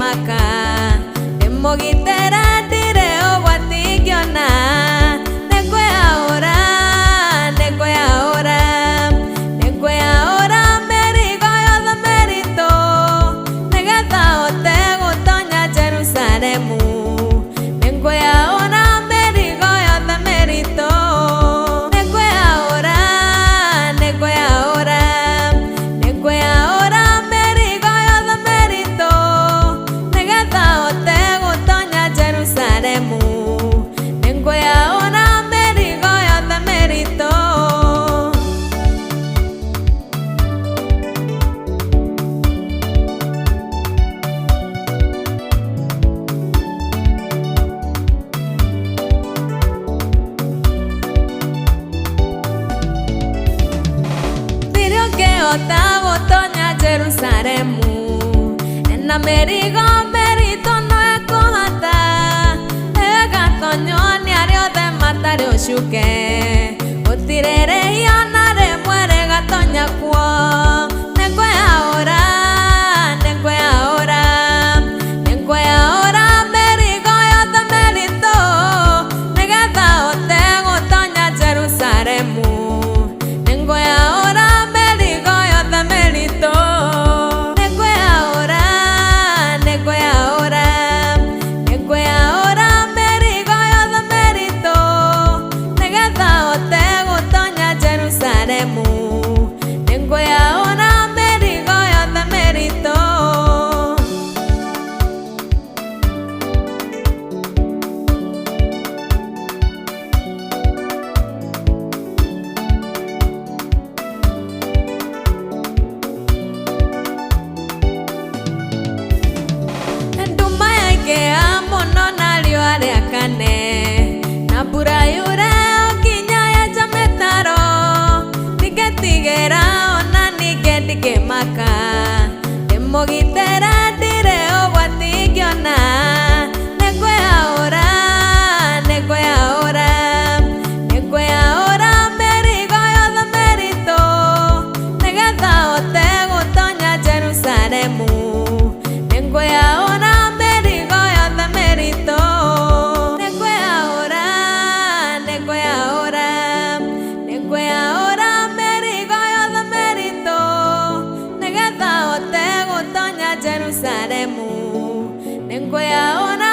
maka Demogitera dire ogwatigiona Nekwe ahora Nekwe ahora merigo yothe merito Negetha ote gutonya Jerusalemu Nekwe ahora merigo yothe merito Nekwe ahora merigo yothe merito Negetha ote gutonya Jerusalemu Nekwe ahora merigo yothe merito Otago tonya Jerusalemu En Amerigo merito no ekohata Ega tonyo ni ario de matare oshuke Otirere yonare muere gatonya kuo Nekwe ahora merigo yothe merito Negetha otego tonya Jerusalemu Nekwe ahora Nekwe ahora merigo yothe merito Nduma yake amono nalio ariakane Na mbura yure okinya ya jametaro Tigera ona ningedike maka Demogitera dire ogwatigiona Nekwe ahora merigo yothe merito Negetha ote gutonya Jerusalemu Nekwe ahora merigo yothe merito Nekwe ahora Negetha ote gutonya Jerusalemu Nekwe ahora